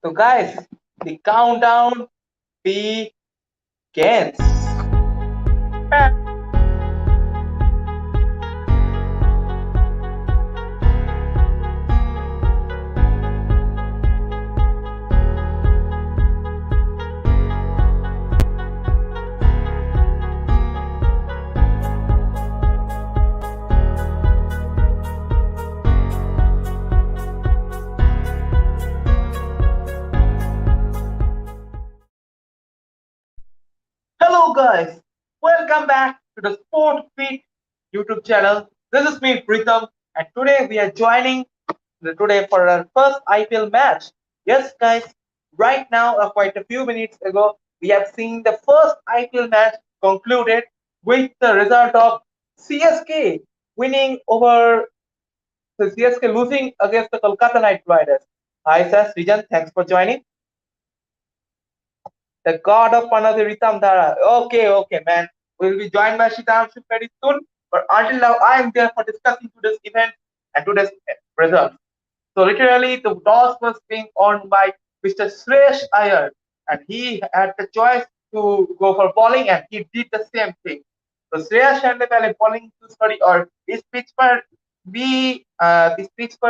So, guys, the countdown begins. Hello, guys. Welcome back to the Sport Feet YouTube channel. This is me, Pritham, and today we are joining today for our first IPL match. Yes, guys. Right now, quite a few minutes ago, we have seen the first IPL match concluded with the result of CSK winning over the CSK losing against the Kolkata Knight Riders. Hi, sir. Srijan, thanks for joining. The god of Panadi Ritam Dhara. Okay, man. We'll be joined by Shitanshu very soon. But until now, I am there for discussing today's event and today's results. So literally, the toss was being won by Mr. Suresh Iyer, and he had the choice to go for bowling, and he did the same thing. तो श्रेयस अय्यर ने पहले bowling choose करी और इस pitch पर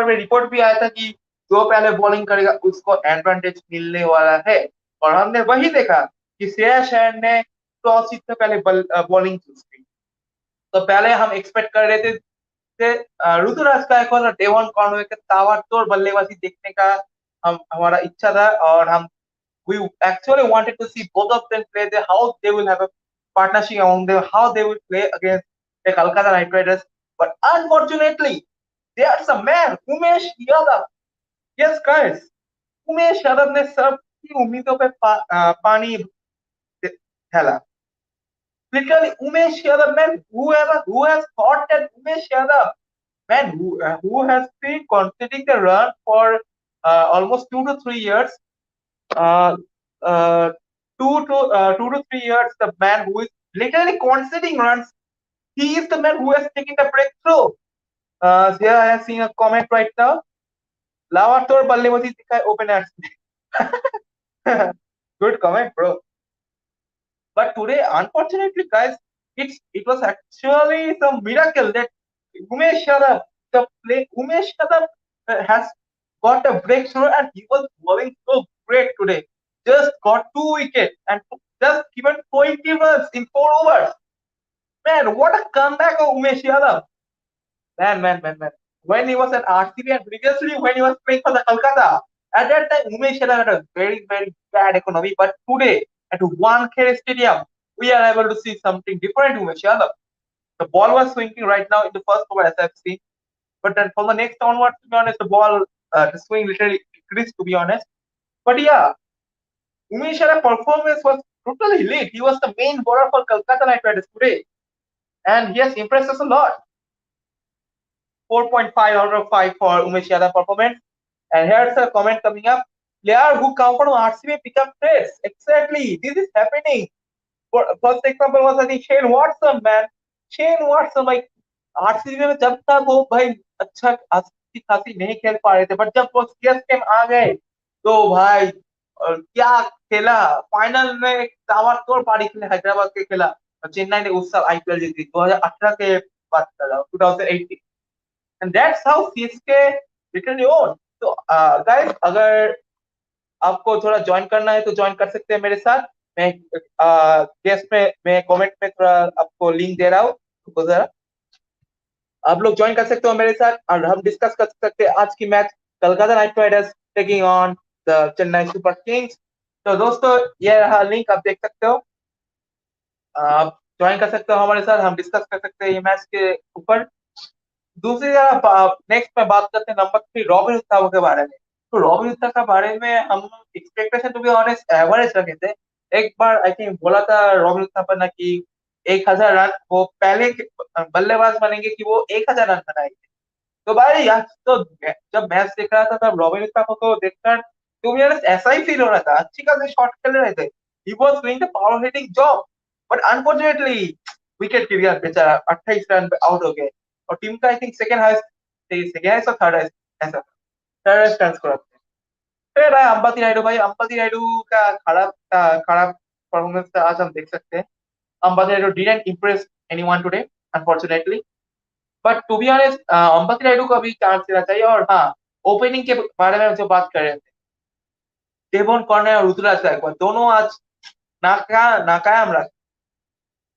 भी report भी आया था कि जो पहले बॉलिंग करेगा उसको एडवांटेज मिलने वाला है और हमने वही देखा कि श्रेयस अय्यर ने टॉस जीतने पहले बॉलिंग चूज की तो पहले हम एक्सपेक्ट कर रहे थे ऋतुराज गायकवाड़ और डेवन कॉनवे के ताबड़तोड़ बल्लेबाजी देखने का हमारा इच्छा था और हम we actually wanted to see both of them play how they will have a partnership among them, how they will play against the Kolkata Knight Riders. But unfortunately, there's a man, Umesh Yadav. Yes, guys, Umesh Yadav ने सबकी उम्मीदों पे पानी डाला. Literally, Umesh Yadav, man, who has thought that Umesh Yadav, man, who has been conceding the run for almost 2 to 3 years, uh, uh, 2 to 3 years, the man who is literally conceding runs, he is the man who has taken the breakthrough. Here I have seen a comment right now. Lavator Ballebazi Dikhai open hands. Good comment, bro. But today, unfortunately, guys, it was actually some miracle that Umesh Yadav, Umesh Yadav has got a breakthrough and he was bowling so great today. Just got 2 wickets and just given 20 runs in 4 overs. Man, what a comeback of Umesh Yadav. Man. When he was at RCB and previously when he was playing for the Kolkata, at that time Umesh Yadav had a very bad economy. But today, at Wankhede Stadium, we are able to see something different Umesh Yadav. The ball was swinging right now in the first over as I've seen. But then from the next onwards, to be honest, the swing literally decreased, to be honest. But yeah, Umesh Yadav's performance was totally elite. He was the main bowler for Kolkata Knight Riders today. And he has impressed us a lot. 4.5 out of 5 for Umesh Yadav performance. And here's a comment coming up. Player who come from RCB become threats. Exactly. This is happening. First example was I think Shane Watson, man. Shane Watson, like RCB में जब तक वो भाई अच्छा अच्छी खासी नहीं खेल पा रहे थे बट जब वो सीएसके में आ गए तो भाई क्या खेला फाइनल में एक ताबड़तोड़ पारी खेले हैदराबाद के खेला और चेन्नई ने उस साल आईपीएल जीती 2018 के बात कर रहा हूँ 2018 and that's how CSK literally own तो गाइस अगर आपको थोड़ा ज्वाइन करना है तो ज्वाइन कर सकते हैं मेरे साथ मैं गेस्ट में मैं कमेंट में थोड़ा आपको लिंक दे रहा हूँ तो जरा आप लोग ज्वाइन कर सकते हो मेरे साथ और हम डिस्कस कर सकते हैं आज की match Calcutta night Riders taking on the Chennai super Kings तो दोस्तों ये रहा लिंक आप देख सकते हो आप ज्वाइन कर सकते हो हमारे साथ हम डिस्कस कर सकते हैं ये मैच के ऊपर दूसरी तरफ नेक्स्ट में बात करते हैं नंबर 3 रॉबिन उत्तपा के बारे में तो रॉबिन उत्तपा के बारे में हम expectation to be honest average रखे थे एक बार आई थिंक बोला था रॉबिन उत्तपा ने कि 1000 रन वो पहले बल्लेबाज बनेंगे कि वो 1000 रन बनाएंगे तो भाई यार तो जब मैच देख रहा था तब रॉबिन उत्तपा को देखकर तो भी ऐसा ही फील हो रहा था अच्छी खासी शॉट खेल रहे थे he was doing the power hitting job but unfortunately wicket गिर बेचारा 28 रन पे आउट हो गए और टीम का आई थिंक सेकंड हाईएस्ट और थर्ड हाईएस्ट ऐसा थर्ड हाईएस्ट रन स्कोर फिर है अंबाती नायडू भाई। अंबाती नायडू का खराब परफॉर्मेंस आज हम देख सकते हैं। Ambati Naidu didn't impress anyone today unfortunately. But to be honest Ambati Naidu को अभी चांस देना चाहिए। और हाँ, ओपनिंग के बारे में जो बात कर रहे थे, डेवन कॉर्नर और ऋतुराज गायकवाड़ दोनों आज नाकायम रहे,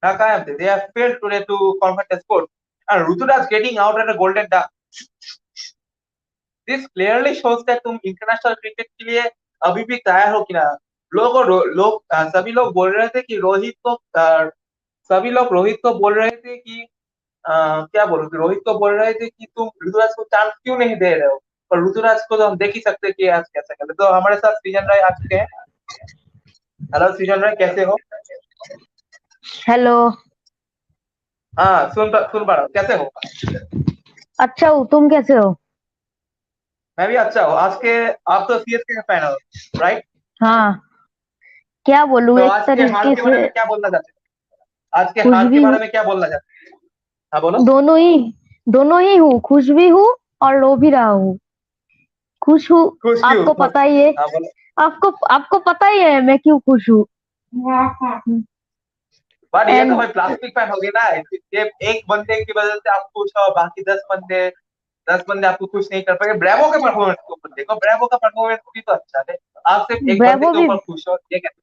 नाकायम थे। They have failed today to convert the score. And Ruturaj getting out at a golden duck. This clearly shows that तुम इंटरनेशनल क्रिकेट के लिए अभी भी तैयार हो कि ना। सभी लोग बोल रहे थे कि सभी लोग रोहित को बोल रहे थे कि क्या बोलो कि रोहित को बोल रहे थे कि तुम ऋतुराज को चांस क्यों नहीं दे रहे हो। और ऋतुराज को तो हम देख ही सकते हैं कि आज कैसे खेले। तो हमारे साथ सृजन राय आ चुके हैं। हेलो सृजन राय, कैसे हो? हेलो। हाँ, सुन पा रहा हूँ। कैसे हो? अच्छा हूँ, तुम कैसे हो? मैं भी अच्छा हूँ। आप तो सीएसके का फैन हो, राइट? हाँ, क्या बोलूँ, तो एक आज के हार तरीके के बारे से में क्या बोलना चाहते हैं? आज के खुश हार के भी बारे हूँ। में क्या बोलना चाहते हैं? हाँ बोलो। दोनों ही हूँ, खुश भी हूँ और रो भी रहा हूँ। खुश हूँ, खुश क्यों? आपको पता ही है। हाँ बोलो। आपको पता ही है मैं क्यों खुश हूँ। बट ये तो एंड भाई प्लास्टिक फैन हो गई ना। ये एक बंदे की वजह से आप खुश हो, बाकी 10 बंदे आपको खुश नहीं कर पाएंगे। ब्रेवो के परफॉर्मेंस के ऊपर देखो, ब्रेवो का परफॉर्मेंस भी तो अच्छा है। आप सिर्फ एक बंदे ब्रेवो के भी, ऊपर खुश हो, ये कैसे?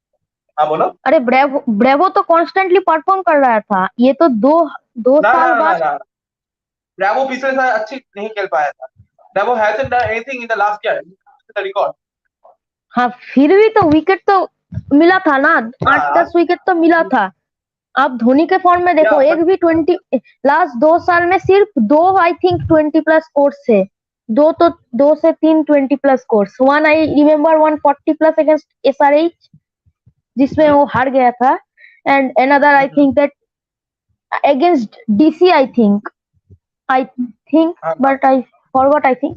हाँ बोलो। अरे ब्रेवो तो कॉन्स्टेंटली परफॉर्म कर रहा था। ये तो दो ना ना साल ना ना बाद। ना, ब्रेवो पिछले साल अच्छी नहीं खेल पाया था। Bravo hasn't done anything in the last year, the record. हाँ, फिर भी तो विकेट तो मिला था ना। आठ हाँ, दस विकेट तो मिला था। आप धोनी के फॉर्म में या देखो, एक बट भी 20 लास्ट 2 साल में सिर्फ दो, आई थिंक 20+ स्कोर्स थे। दो से तीन 20+ scores. One I remember 140+ against SRH, जिसमें वो हार गया था। And another I think that against DC, I think हाँ हाँ but I forgot, I think.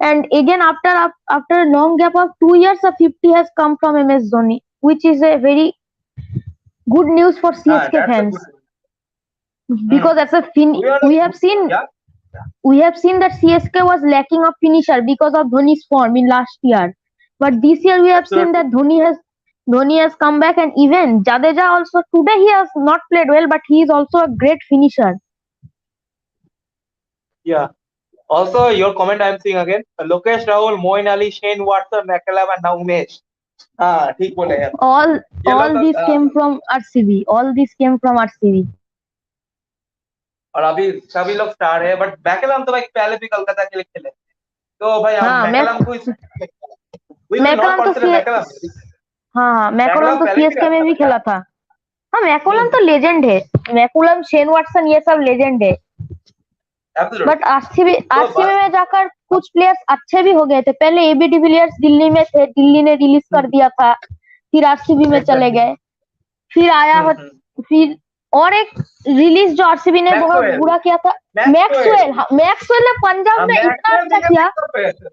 And again, after a long gap of 2 years, a 50 has come from MS Dhoni, which is a very good news for हाँ, CSK that's a fans, good. because as a to be we honest, have seen या we have seen that CSK was lacking a finisher because of Dhoni's form in last year. But this year we have seen absolutely, that Dhoni has come back, and even Jadeja also today he has not played well, but he is also a great finisher. या also your comment I am seeing again, Lokesh Rahul, Moeen Ali, Shane Watson, McCullum and now Umesh. हाँ ठीक बोले यार। All ये लोग all these came from RCB. All these came from RCB. और अभी सभी लोग स्टार है। बट मैकलम तो भाई पहले भी कोलकाता के लिए खेले, तो भाई हम हाँ, मैकलम को वी विल नॉट मैकलम तो कंसीडर मैकलम। हाँ, मैकलम मैकलम तो पहले भी CSK में अच्छा भी था क्या? खेला था। हाँ, मैकलम तो हम्म, लेजेंड है। मैकलम, शेन वॉटसन, ये सब लेजेंड है। But absolutely. आरसीबी तो आरसीबी में जाकर कुछ प्लेयर्स अच्छे भी हो गए थे। पहले AB डिविलियर्स दिल्ली में थे, दिल्ली ने रिलीज कर दिया था, फिर आरसीबी में चले एग्जैक्टली। गए। फिर आया फिर और एक रिलीज जो आरसीबी ने बहुत मैक्सवेल, बुरा किया था, मैक्सवेल, मैक्सवेल। हाँ, मैक्सवेल ने पंजाब में इतना मैक्सवेल अच्छा बिकम किया। Big player.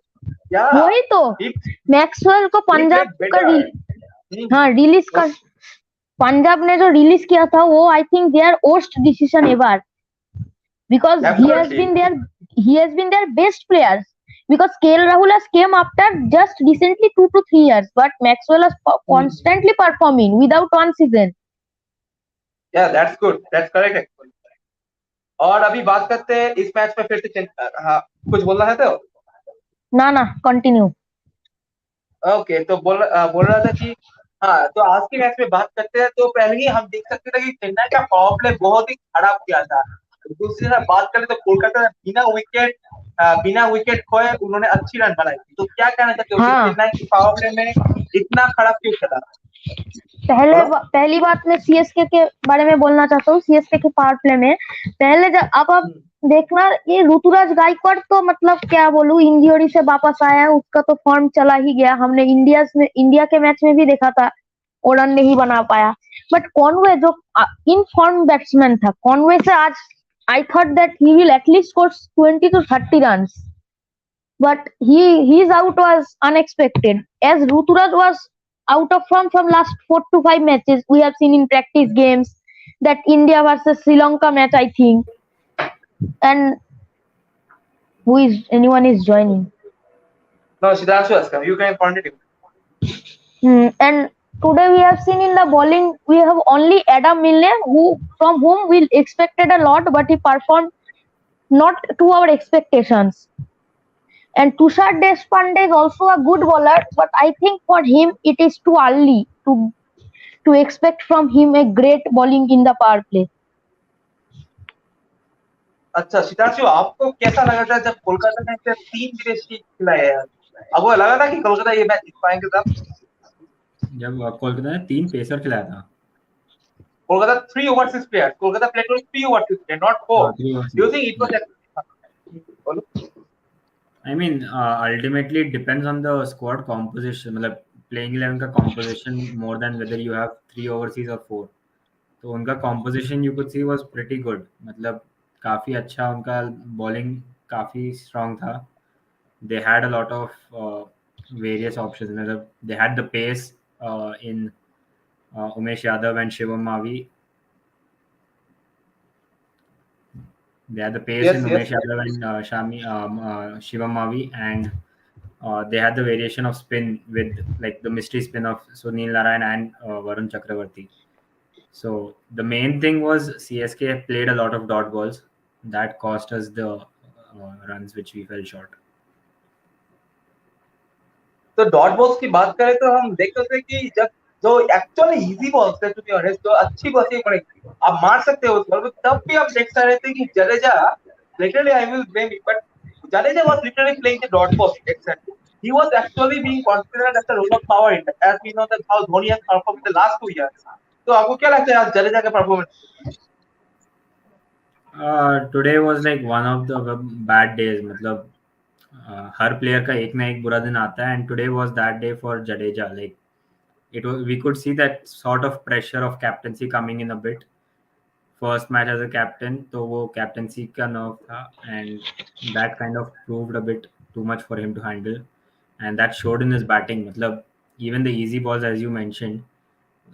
या वही तो, ही मैक्सवेल को ही पंजाब प्लेड का बेटर। हाँ रिलीज कर, पंजाब ने जो रिलीज किया था वो I think their worst decision ever, because absolutely. he has been their best players, because KL Rahul has came after just recently 2 to 3 years, but Maxwell is constantly performing without one season. या that's good, that's correct actually. और अभी बात करते हैं इस match में फिर से हाँ, कुछ बोलना है तो? ना कंटिन्यू। ओके, तो बोल रहा था कि हाँ, तो आज के मैच में बात करते हैं। तो पहले ही हम देख सकते थे कि चेन्नई का पावर प्ले बहुत ही खराब किया था। दूसरी तरफ बात करें तो कोलकाता ने बिना विकेट खोए उन्होंने अच्छी रन बनाई थी। तो क्या कहना चाहते हो कि हाँ, चेन्नई की पावर प्ले में इतना खराब क्यों खेला? बोलो। पहली बात मैं CSK के बारे में बोलना चाहता हूँ। CSK के पावर प्ले में पहले जब आप देखना, ये ऋतुराज गायकवाड़ तो मतलब क्या बोलूं, इंजरी से वापस आया है, उसका तो फॉर्म चला ही गया। हमने इंडिया के मैच में भी देखा था, वो रन नहीं बना पाया। बट कॉनवे जो इन फॉर्म बैट्समैन था, कॉनवे से आज I thought that he will at least score 20 to 30 runs, but his out was unexpected, as Ruturaj was out of form from last 4 to 5 matches. We have seen in practice games, that India versus Sri Lanka match, I think. And anyone is joining. No, Siddhanshu has come. You can continue. And today we have seen in the bowling, we have only Adam Milne, who from whom we expected a lot, but he performed not to our expectations. And Tushar Deshpande is also a good bowler, but I think for him it is too early to expect from him a great bowling in the power play. अच्छा सितांशु, आपको कैसा लगा था जब कोलकाता ने सिर्फ 3 विदेशी खिलाए यार? आपको लगा था कि कोलकाता ये मैच जीत पाएंगे? तब जब कोलकाता ने 3 पेसर खिलाया था। Kolkata 3 overseas players, Kolkata played only 3 overseas player, not 4. हाँ, 3 do you overseas. Think it was बोलो? I mean, ultimately it depends on the squad composition, मतलब playing 11 का composition more than whether you have 3 overseas or 4. तो उनका composition you could see was pretty good, मतलब काफ़ी अच्छा, उनका bowling काफ़ी strong था. They had a lot of various options, मतलब they had the pace in Umesh Yadav and Shivam Mavi. They had the pace in Yes, Umesh yes. Yadav and Shivam Mavi, and they had the variation of spin with like the mystery spin of Sunil Narayan and Varun Chakravarti. So the main thing was CSK played a lot of dot balls that cost us the runs which we fell short. तो dot balls की बात करें तो हम देख सकते हैं कि जब जो एक्चुअली इजी बॉल्स थे, टू बी ऑनेस्ट, जो अच्छी बॉलिंग पड़ेगी, आप मार सकते हो उस बॉल को, तब भी आप देख सकते थे कि Jadeja, literally I will blame it, but Jadeja was literally playing the dot ball except. He was actually being considered as a role of power in that, as we know that how Dhoni has performed in the last 2 years. तो आपको क्या लगता है आज जडेजा का performance? Today was like one of the bad days, मतलब हर player का एक ना एक बुरा दिन आता है, and today was that day for Jadeja. Like it was, we could see that sort of pressure of captaincy coming in a bit. First match as a captain, तो वो captaincy का nerve था, and that kind of proved a bit too much for him to handle, and that showed in his batting. मतलब even the easy balls, as you mentioned,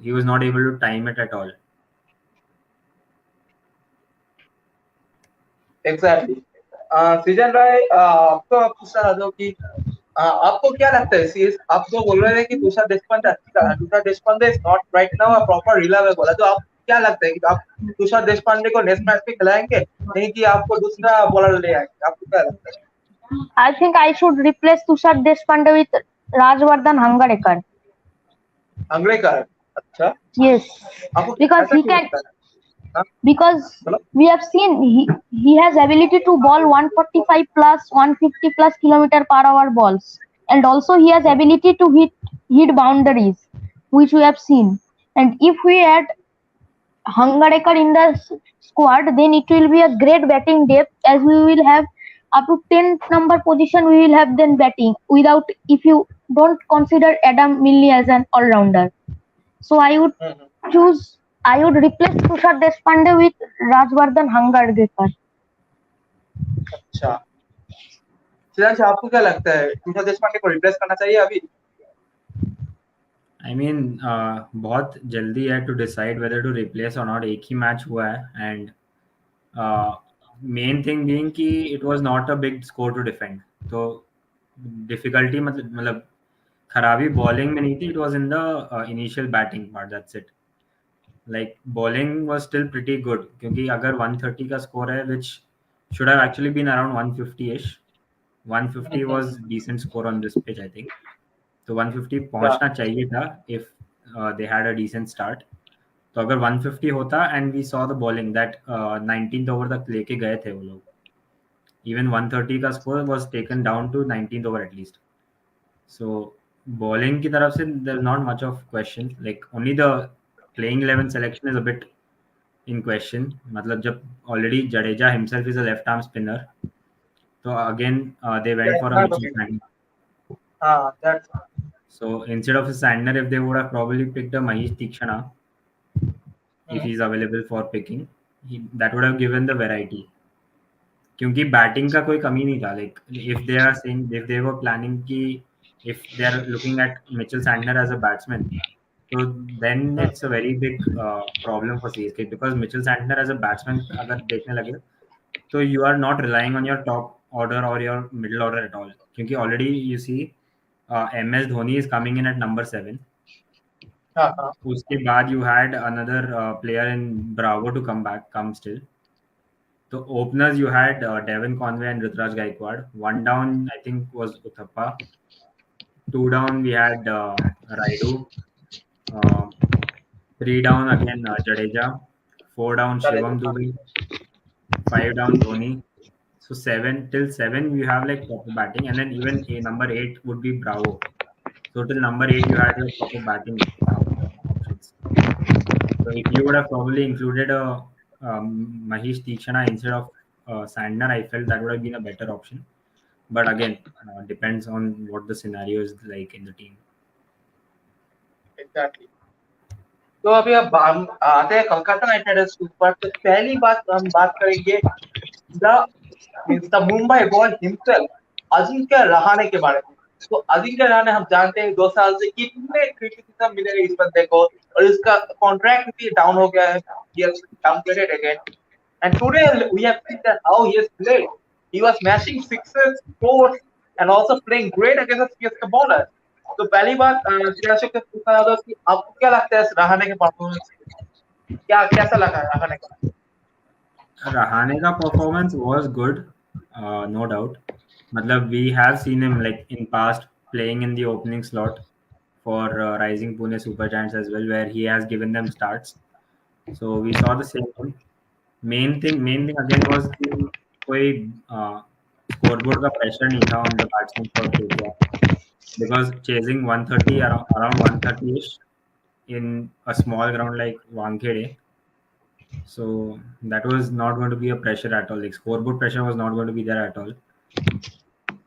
he was not able to time it at all. Exactly. सीजन राय, आपको आप पूछना चाहता हूँ कि आपको क्या लगता है? सीएस आप जो बोल रहे हैं कि Tushar Deshpande is not right now a proper reliable bowler, तो आप क्या लगता है कि आप तुषार देशपांडे को नेक्स्ट मैच में खिलाएंगे, नहीं कि आपको दूसरा बॉलर ले आएंगे? आपको क्या लगता है? I think I should replace Tushar Deshpande with Rajvardhan Hangadekar. अंग्रेकर? अच्छा, Yes, आपको because ऐसा he क्यों can. लगता है? हाँ, Because बोलो. we have seen he has ability to ball 145 plus 150 plus kilometer per hour balls, and also he has ability to hit boundaries, which we have seen. And if we add Hangadekar in the squad, then it will be a great batting depth, as we will have up to 10 number position we will have then batting without, if you don't consider Adam Milne as an all-rounder. So I would choose, I would replace Tushar Deshpande with Rajvardhan Hangadekar. अच्छा, सिद्धांत, आपको क्या लगता है तुषार देशपांडे को replace करना चाहिए अभी? I mean, बहुत जल्दी है to decide whether to replace or not. एक ही मैच हुआ है, and मेन थिंग बीइंग कि it was not a big score to defend. तो डिफिकल्टी मतलब खराबी बॉलिंग में नहीं थी, it was in the initial batting part, that's it. Like bowling was still pretty good, क्योंकि अगर 130 का स्कोर है, which should have actually been around 150ish. 150 was decent score on this pitch, I think. तो 150 पहुंचना चाहिए था if they had a decent start. तो अगर 150 होता, and we saw the bowling that 19th over तक लेके गए थे वो लोग. Even 130 का score was taken down to 19th over at least. So bowling की तरफ से there's not much of question. Like only the playing 11 selection is a bit in question. मतलब जब already Jadeja himself is a left arm spinner, so again they went for a Mitchell Santner. हाँ, that's So instead of a Sandner, if they would have probably picked a Mahesh Tikshana, if he's available for picking, that would have given the variety. क्योंकि batting का कोई कमी नहीं था. Like if they are saying, if they were planning कि if they are looking at Mitchell Santner as a batsman, so then it's a very big problem for CSK, because Mitchell Santner as a batsman अगर देखने लगे, so you are not relying on your top order or your middle order at all. क्योंकि already you see MS Dhoni is coming in at number 7. हाँ. उसके बाद you had another player in Bravo to come still. So openers you had Devin Conway and Rutraj Gaikwad. One down I think was Uthappa. Two down we had Raidu. Uh, Three down again Jadeja. Four down Shivam Dubey. Five down Dhoni. So seven you have like proper batting, and then even number eight would be Bravo. So till number eight you had like proper batting options. So if you would have probably included a Mahesh Tikshana instead of Sandner, I felt that would have been a better option. But again, depends on what the scenario is like in the team. Exactly. तो अभी अब हम आते हैं Kolkata night Riders के ऊपर। तो पहली बात हम बात करेंगे the means the Mumbai boy himself Ajinkya Rahane के बारे में। तो अजिंक्य रहाणे हम जानते हैं 2 साल से कितने क्रिटिसिज्म मिले इस बंदे को, और इसका कॉन्ट्रैक्ट भी डाउन हो गया है, he has downgraded again. And today we have seen that how he has played, he was smashing sixes, fours and also playing great against CSK bowler. तो पहली बात चिराशक से पूछना चाहता हूं कि आपको क्या लगता है इस रहाणे के परफॉर्मेंस, क्या कैसा लगा रहाणे का? Rahane ka performance was good, no doubt. Matlab, we have seen him like in past playing in the opening slot for Rising Pune Super Giants as well, where he has given them starts. So we saw the same thing. Main thing again was कि कोई scoreboard का pressure नहीं था on the batsman for KKR, because chasing 130 around 130 ish in a small ground like Wankhede. So that was not going to be a pressure at all. Like scoreboard pressure was not going to be there at all.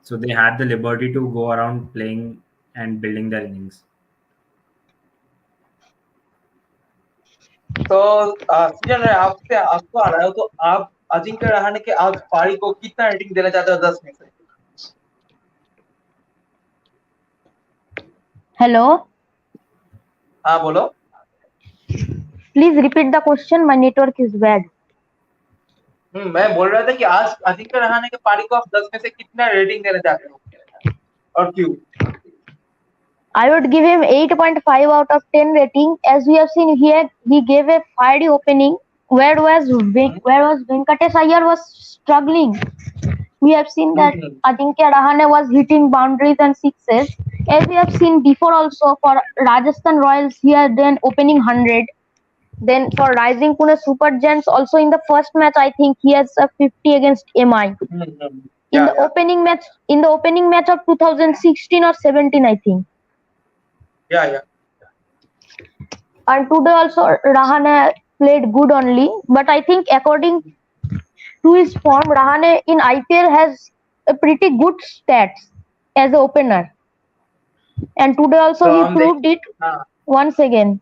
So they had the liberty to go around playing and building their innings. तो season रहे आपसे आपको आ रहा है, तो आप अजिंक्य रहाणे के आज पारी को कितना रेटिंग देना चाहते हो 10 में से? हेलो, हाँ बोलो। Please repeat the question, my network is bad. मैं बोल रहा था कि आज अजिंक्य रहाणे के पारी को आप 10 में से कितना रेटिंग देना चाहते हो और क्यों? I would give him 8.5 out of 10 rating. As we have seen here, he gave a fiery opening. Where was Venkatesh Iyer was struggling. We have seen that Ajinkya Rahane was hitting boundaries and sixes. As we have seen before also for Rajasthan Royals, he had done opening 100. Then for Rising Pune Super Giants, also in the first match, I think he has a 50 against MI. In the opening match of 2016 or 17, I think. Yeah. And today also Rahane played good only, but I think according to his form, Rahane in IPL has a pretty good stats as an opener. And today also तो he हम proved it once again.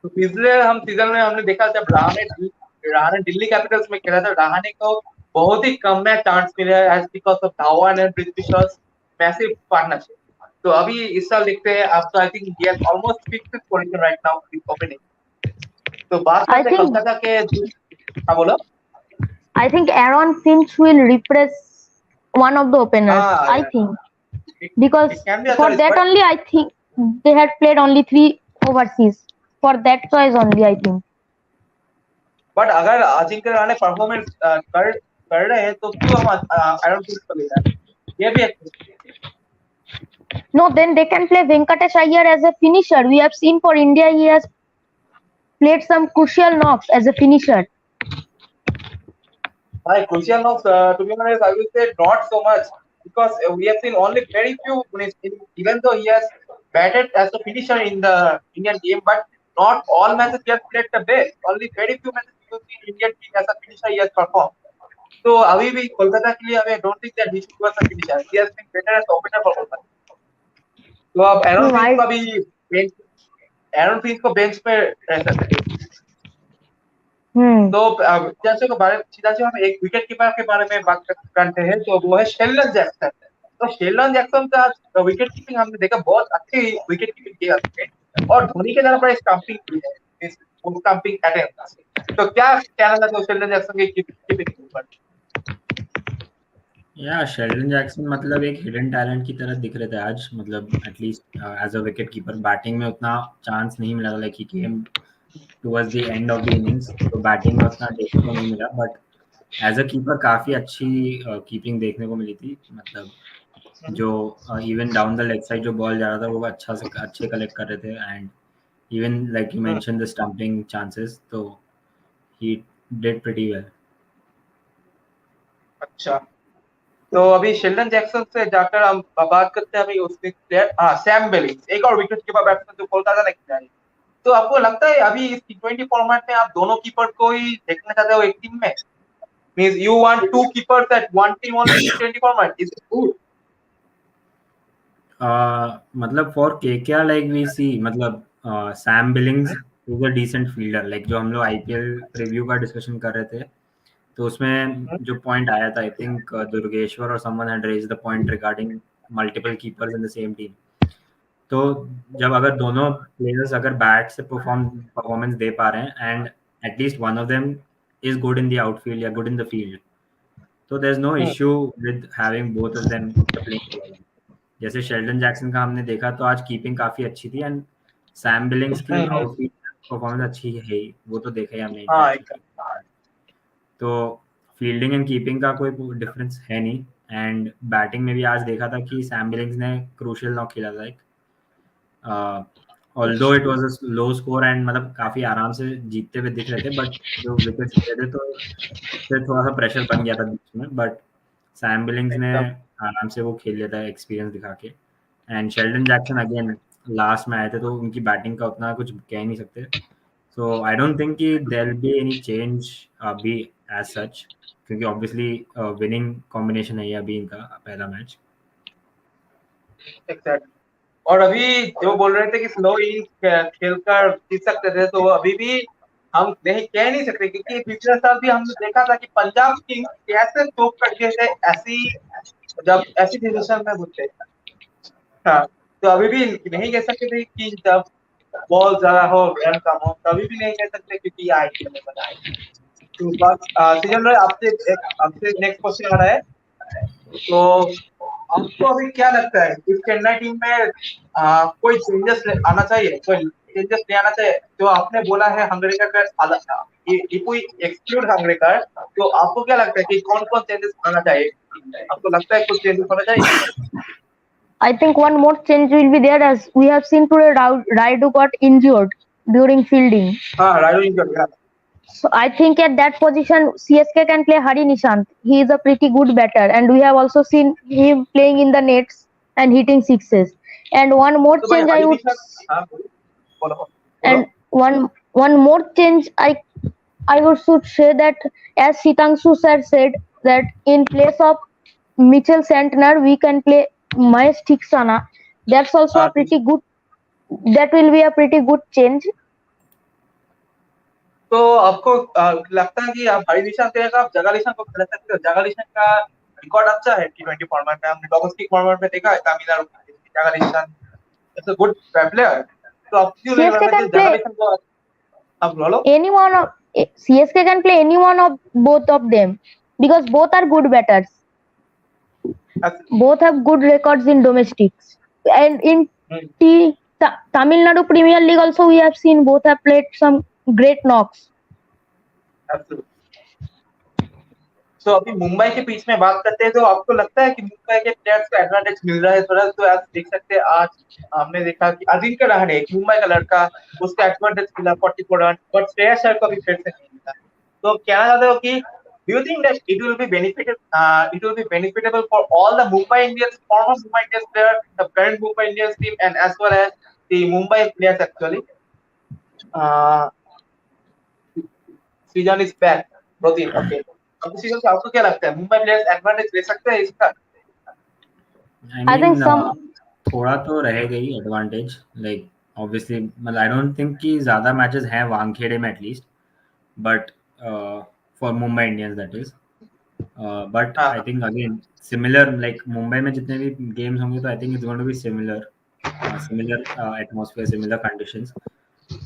तो पिछले हम season में हमने देखा जब Rahane Delhi Capitals में खेला था, रहाणे को बहुत ही कम में चांस मिले as because of Dhawan and Prithvi Shaw's massive partnership. तो अभी इस साल देखते हैं आपको, I think he has almost fixed position right now in opening. तो बात करते हैं कोलकाता के। हाँ बोलो। I think Aaron Finch will replace one of the openers. I think because for that only I think they had played only 3 overseas. For that choice only I think. But अगर Ajinkya Rahane performance कर रहे हैं तो क्यों हम Aaron Finch को ले रहे हैं? ये भी एक No, then they can play Venkatesh Iyer as a finisher. We have seen for India he has played some crucial knocks as a finisher. Crucial knocks, to be honest, I will say not so much, because we have seen only very few, even though he has batted as a finisher in the Indian game, but not all matches he has played the best. Only very few matches you see Indian team as a finisher he has performed. So अभी भी कोलकाता के लिए I don't think that he should be as a finisher. He has been better as opener for Kolkata. तो अब Aaron Finch को bench पे रह सकते हैं। तो सीधा से हम एक विकेट कीपर के बारे में बात करते हैं, तो वो है शेल्डन जैक्सन। तो शेल्डन जैक्सन का विकेट कीपिंग हमने देखा, बहुत अच्छी विकेट कीपिंग की है और धोनी के द्वारा बड़ा स्टंपिंग की है, स्टंपिंग अटेम्प्ट। तो क्या कहना चाहते हो शेल्डन जैक्सन की कीपिंग के ऊपर? या शेल्डन जैक्सन मतलब एक हिडन टैलेंट की तरह दिख रहे थे आज, मतलब at least as a wicket keeper. Batting में उतना चांस नहीं मिला, like he came towards the end of the innings, तो बैटिंग में उतना देखने को नहीं मिला, बट एज अ कीपर काफ़ी अच्छी कीपिंग देखने को मिली थी। मतलब जो even down the leg side जो बॉल जा रहा था वो अच्छा से अच्छे कलेक्ट कर रहे थे, and even like you mention the stumping chances, तो ही डिड प्रीटी वेल। अच्छा, तो अभी शेल्डन जैक्सन से जाकर हम बात करते हैं अभी उसके प्लेयर, हाँ, सैम बेलिंग्स, एक और विकेट कीपर बैट्समैन जो कोलकाता ने खिलाड़ी। तो आपको लगता है अभी इस T20 फॉर्मेट में आप दोनों कीपर को ही देखना चाहते हो एक टीम में? Means you want two keepers at one team only in T20 format, is it good? मतलब for KKR like we see, मतलब Sam Billings is a decent fielder, like जो हम लोग आईपीएल प्रीव्यू का डिस्कशन कर रहे थे, तो उसमें जो पॉइंट आया था, आई थिंक दुर्गेश्वर और someone had raised the point regarding multiple keepers in the same team. तो जब अगर दोनों प्लेयर्स अगर बैट से परफॉर्मेंस दे पा रहे हैं, and at least one of them is good in the outfield या गुड इन द फील्ड, तो there is no issue with having both of them playing together. जैसे शेल्डन जैक्सन का हमने देखा तो आज कीपिंग काफी अच्छी थी, एंड सैम बिलिंग्स की आउटफील्ड परफॉर्मेंस अच्छी है ही, वो तो देखा ही हमने हाँ, इंटरनेशनल। तो फील्डिंग एंड कीपिंग का कोई डिफरेंस है नहीं, एंड बैटिंग में भी आज देखा था कि सैम बिलिंग्स ने क्रूशियल नॉक खेला था एक, although it was a low score, and मतलब काफी आराम से जीतते हुए दिख रहे थे, बट जो विकेट्स गिरे थे तो फिर थोड़ा सा प्रेशर बन गया था बीच में, बट सैम बिलिंग्स ने एकदम। आराम से वो खेल लिया था एक्सपीरियंस दिखा के। And Sheldon Jackson again last में आए थे, तो उनकी बैटिंग का उतना कुछ कह नहीं सकते। सो आई डोंट थिंक कि there will be any change अभी एज सच, क्योंकि ऑब्वियसली विनिंग कॉम्बिनेशन है ये अभी इनका पहला मैच। एग्जैक्ट। और अभी जो बोल रहे थे कि स्लो इनिंग्स खेलकर जीत सकते थे, तो अभी भी हम नहीं कह नहीं सकते, क्योंकि पिछले साल भी हमने देखा था कि पंजाब किंग्स कैसे चोक करते थे ऐसी, जब ऐसी सिचुएशन में घुसते। हाँ, तो अभी भी नहीं कह सकते थे कि जब बॉल ज्यादा हो रन कम हो, तभी भी नहीं कह सकते, क्योंकि ये आईपीएल में बना है। तो बस सीजन में आपसे नेक्स्ट क्वेश्चन आ रहा है। तो आपको अभी क्या लगता है इस चेन्नई टीम में कोई चेंजेस आना चाहिए, कोई चेंजेस ले आना चाहिए? जो आपने बोला है हंगरेकर का, if we exclude हंगरेकर, तो आपको क्या लगता है कि कौन कौन चेंजेस आना चाहिए टीम में? आपको लगता है कुछ चेंजेस होना चाहिए? I think one more change will be there, as we have seen today Raidu got injured during fielding. हाँ, Raju injured. So I think at that position CSK can play Hari Nishant. He is a pretty good batter, and we have also seen him playing in the nets and hitting sixes. And one more तो भाई change I Hari would निशा, हाँ बोलो बोलो and बोलो। one more change I would should say that, as Sitangshu sir said, that in place of Mitchell Santner we can play Mahesh Theekshana. That's also हाँ, a ठीक। pretty good. That will be a pretty good change. तो आपको लगता है कि आप हरी निशा से आप जगालीशन को खिला सकते हो? जगालीशन का रिकॉर्ड अच्छा है T20 फॉर्मेट में, हमने डोमेस्टिक फॉर्मेट में देखा है तमिलनाडु की जगालीशन इज अ गुड प्लेयर। तो आप क्यों नहीं CSK लगता कि can play जगालीशन को आप बोलो? any one of CSK can play any one of both of them, because both are good batters. Both have good records in domestics, and in Tamil Nadu Premier League also we have seen both have played some great knocks. तो अभी मुंबई के बीच में बात करते हैं, तो आपको लगता है कि मुंबई के प्लेयर्स को एडवांटेज मिल रहा है थोड़ा? तो आप देख सकते हैं आज हमने देखा कि अजिंक्य रहाणे, एक मुंबई का लड़का, उसका एडवांटेज मिला 44 रन, बट श्रेयस अय्यर को भी फिर से नहीं मिला। तो कहना चाहते हो कि do you think that it will be beneficial for all the Mumbai Indians, former Mumbai Indians players, the current Mumbai Indians team, and as well as the Mumbai players actually? Uh, Season is back, Rotin. Okay. अब season से आपको क्या लगता है, Mumbai players advantage ले सकते हैं इसका? आई I think मीन some थोड़ा तो रहेगा ही एडवांटेज, लाइक ऑब्वियसली, मतलब आई डोंट थिंक कि ज़्यादा मैचेस हैं वानखेड़े में at least, but for Mumbai Indians that is, but हाँ, I think again similar, like Mumbai में जितने भी गेम्स होंगे तो I think it's going to be similar, similar atmosphere, similar conditions,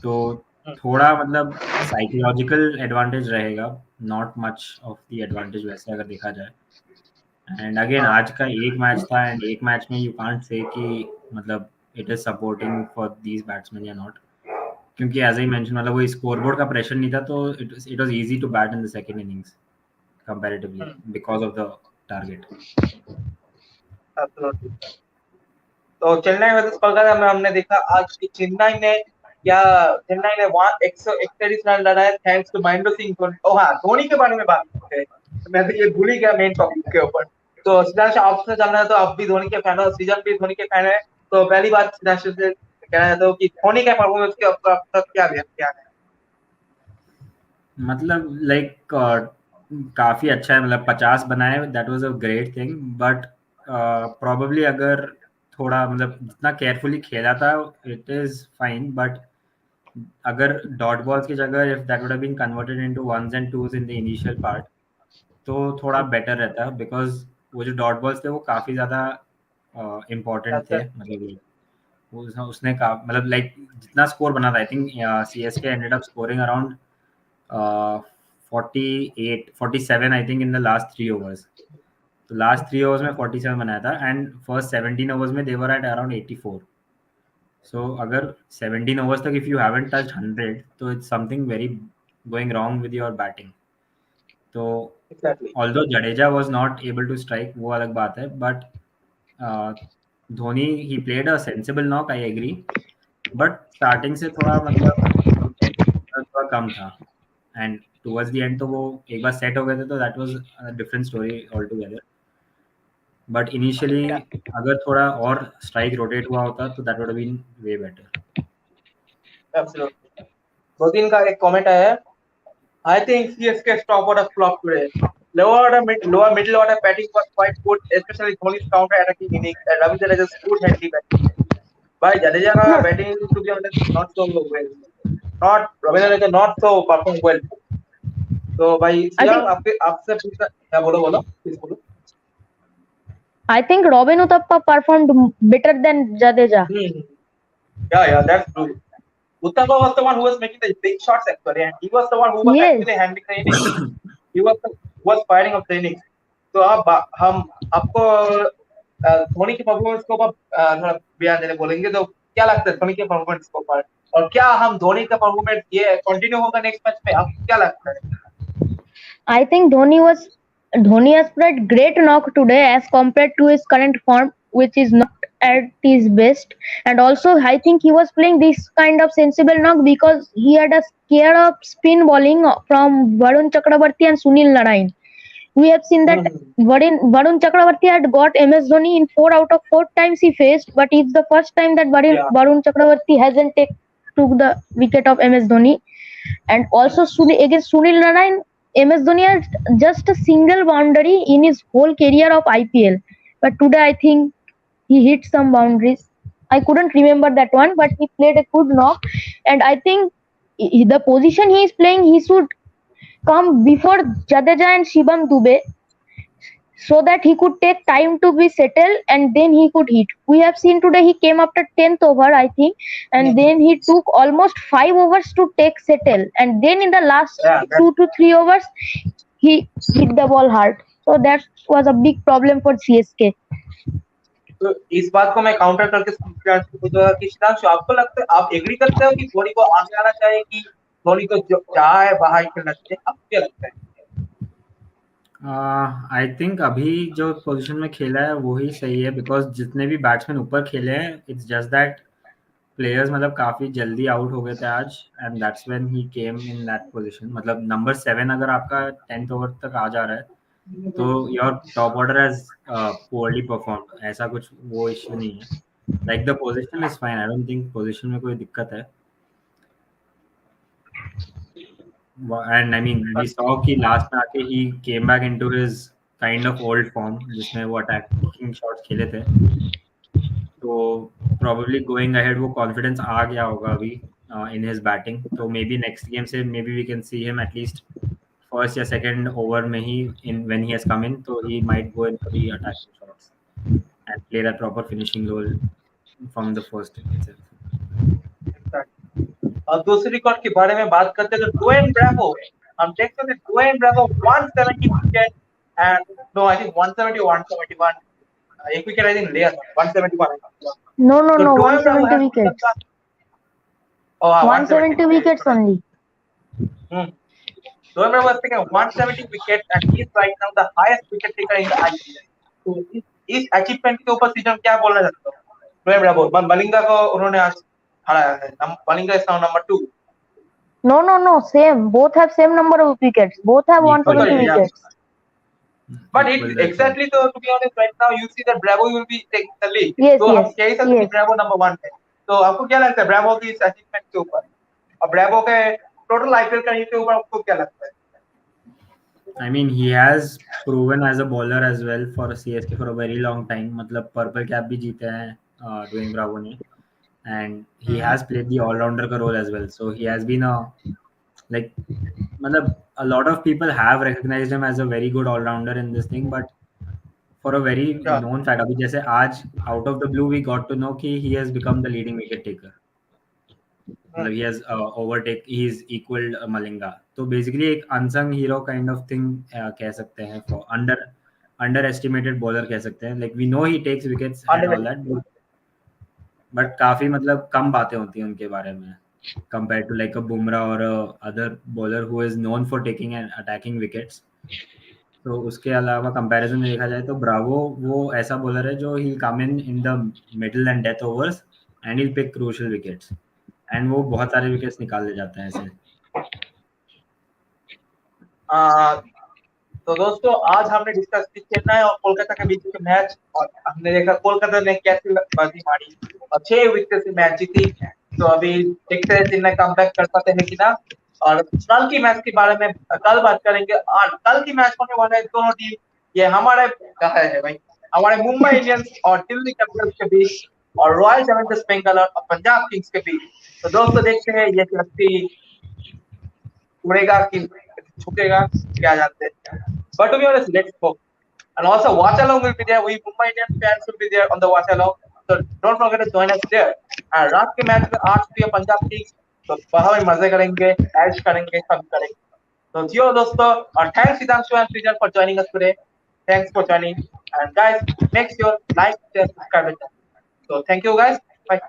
तो थोड़ा मतलब साइकोलॉजिकल एडवांटेज रहेगा, not much of the advantage वैसे अगर देखा जाए। एंड अगेन आज का एक मैच था एंड एक मैच में यू कांट से कि मतलब it is supporting for these batsman या नॉट, क्योंकि एज आई मेंशन मतलब वो स्कोरबोर्ड का प्रेशर नहीं था, तो it was easy to bat in the second innings comparatively because of the target. Absolutely. तो चेन्नई वर्सेस कोलकाता में हमने देखा आज की चेन्नई ने वहां 131 रन लगाए थैंक्स टू महेंद्र सिंह धोनी। ओ हाँ, धोनी के बारे में बात करते हैं, मैं तो ये भूल ही गया मेन टॉपिक के ऊपर। तो सिद्धांश आपसे जानना है, तो आप भी धोनी के फैन हो, सीजन भी धोनी के फैन है, तो पहली बात सिद्धांश से कहना चाहता हूँ कि धोनी के परफॉर्मेंस के ऊपर अब तक क्या क्या है? मतलब लाइक काफी अच्छा है, मतलब 50 बनाए, that was a great thing, but probably अगर थोड़ा मतलब जितना केयरफुली खेला था इट इज फाइन, बट अगर डॉट बॉल्स की जगह if that would have been converted into ones and twos in the initial part तो थोड़ा बेटर रहता, बिकॉज वो जो डॉट बॉल्स थे वो काफी ज्यादा इम्पोर्टेंट थे, मतलब उसने का मतलब लाइक जितना स्कोर बना था, I think CSK ended up scoring around 47 I think in the last 3 overs. तो लास्ट 3 ओवर्स में 47 बनाया था एंड फर्स्ट 17 ओवर्स में देवर एट अराउंड 84। सो अगर 17 ओवर्स तक इफ यू हैवंट टच्ड 100 तो it's something very going wrong with your batting. तो although Jadeja was not able to strike, वो अलग बात है, but Dhoni he played a sensible knock, I agree, but starting से थोड़ा मतलब थोड़ा कम था एंड टुवर्ड्स द एंड तो वो एक बार सेट हो गए थे, तो that was a different story all together. But initially अगर थोड़ा और स्ट्राइक रोटेट हुआ होता तो that would have been way better. Absolutely. दो दिन का एक कमेंट आया है, I think CSK top order flop today. Lower middle order batting was quite good, especially Dhoni's counter-attacking innings and Ravindra good handy batting. By Jadeja ka batting to be honest not so well. Not Ravindra not so perform well. तो भाई I SIAM think आपसे पूछना क्या, बोलो please बोलो। I think Robin Uthappa performed better than Jadeja. Yeah, that's true. Uttapa was the one who was making the big shots actually, and he was the one who was Yes. actually handling the innings. He was firing of the innings. तो अब हम आपको धोनी के performance को थोड़ा बयान देने बोलेंगे, तो क्या लगता है धोनी के परफॉर्मेंस को ऊपर, और क्या हम धोनी का परफॉर्मेंस ये कंटिन्यू होगा नेक्स्ट मैच में, आपको क्या लगता है? I think Dhoni has played great knock today as compared to his current form, which is not at his best. And also, I think he was playing this kind of sensible knock because he had a scare of spin bowling from Varun Chakrabarti and Sunil Narine. We have seen that Varun Chakrabarti had got MS Dhoni in 4 out of 4 times he faced, but it's the first time that Varun Chakrabarti hasn't took the wicket of MS Dhoni. And also against Sunil Narine, MS Dhoni had just a single boundary in his whole career of IPL. But today I think he hit some boundaries. I couldn't remember that one, but he played a good knock. And I think the position he is playing, he should come before Jadeja and Shivam Dube so that he could take time to be settled and then he could hit. We have seen today he came after 10th over, I think, and then he took almost 5 overs to take settle, and then in the last 2 to 3 overs he hit the ball hard. So that was a big problem for CSK. तो इस बात को मैं counter करके पूछूंगा कि शितांशु, आपको लगता है, आप एग्री करते हो कि धोनी को आगे आना चाहिए कि धोनी को जो जहाँ है वहां ही खेलना चाहिए, आपको क्या लगता है? आई थिंक अभी जो पोजीशन में खेला है वही सही है, बिकॉज जितने भी बैट्समैन ऊपर खेले हैं इट्स जस्ट दैट प्लेयर्स मतलब काफी जल्दी आउट हो गए थे आज, and that's when he came in that position. मतलब नंबर 7 अगर आपका 10th ओवर तक आ जा रहा है तो your top order has poorly performed, ऐसा कुछ वो इश्यू नहीं है। Like the position is fine, I don't think position में कोई दिक्कत है। And I mean we saw कि लास्ट में आके he came back into his kind of old form जिसमें वो अटैकिंग शॉट्स खेले थे, तो प्रोबेबली गोइंग अहेड वो कॉन्फिडेंस आ गया होगा अभी इन हिज बैटिंग। तो मे बी नेक्स्ट गेम से maybe we can see him at least first या सेकंड ओवर में ही in when he has come in, तो he might go in for the attacking shots and play that proper finishing role from the first itself. और दूसरी record के बारे में बात करते हैं तो डोएन ब्रावो, हम देखते हैं Dwayne Bravo 170 wicket and No, I think 170 or 171. Ek wicket I think layer 171. No, no, So no. Dwayne Bravo 170 has wickets. oh 170 wickets only. Hmm. Dwayne Bravo has taken 170 wickets and he is right now the highest wicket taker in the IPL. तो इस achievement के ऊपर season क्या बोलना चाहते हो? Dwayne Bravo, Malinga को उन्होंने आज हराया है. Malinga is now number 2. No, no, no. Same. Both have same number of wickets. Both have Equal, 170 sorry, yeah. wickets. But equal it record. exactly so to be honest right now you see that Bravo will be taking the lead. Yes, तो हम yes, कह ही सकते हैं कि yes. Bravo number 1 है. तो आपको क्या लगता है Bravo की इस अचीवमेंट के ऊपर? और Bravo के टोटल आईपीएल का के ऊपर आपको क्या लगता है? I mean, he has proven as a bowler as well for CSK for a very long time. मतलब पर्पल कैप भी जीते हैं ड्वेन ब्रावो ने, and he has played the all-rounder का role as well. So he has been a like मतलब a lot of people have recognized him as a very good all-rounder in this thing, but for a very Yeah. known fact, अभी जैसे आज out of the blue we got to know कि he has become the leading wicket taker. मतलब he has he's equaled Malinga. तो basically एक unsung hero kind of thing कह सकते हैं, for underestimated bowler कह सकते हैं. Like we know he takes wickets and all that, but काफी मतलब कम बातें होती हैं उनके बारे में compared to like a Bumrah or a other bowler who is known for taking and attacking wickets. तो उसके अलावा कंपैरिजन में देखा जाए तो ब्रावो वो ऐसा बॉलर है जो he come in the middle and death overs and he pick crucial wickets, and वो बहुत सारे विकेट्स निकाल ले जाते हैं ऐसे. तो दोस्तों आज हमने डिस्कस की चेन्नई और कोलकाता के बीच के मैच और हमने देखा कोलकाता ने कैसी बाजी मारी और 6 विकेट से मैच जीती. तो अभी देखते हैं चेन्नई कमबैक कर पाते हैं कि ना. और कल की मैच के बारे में कल बात करेंगे. और कल की मैच होने वाला है दोनों टीम ये हमारे कहा है भाई हमारे मुंबई इंडियंस और दिल्ली कैपिटल्स के बीच और रॉयल चैलेंजर्स बेंगलोर और पंजाब किंग्स के बीच. तो दोस्तों देखते हैं ये रस्सी उड़ेगा कि झुकेगा क्या जानते हैं. But to be honest, let's go. And also, watch along will be there. We Mumbai Indians fans will be there on the watch along. So don't forget to join us there. And रात के match में 8 बजे Punjab Kings तो बहुत मजे करेंगे, ऐश करेंगे, सब करेंगे. So जियो दोस्तों और thanks Siddhanshu and Srijan for joining us today. Thanks for joining. And guys, make sure like, share, subscribe. So thank you guys. Bye.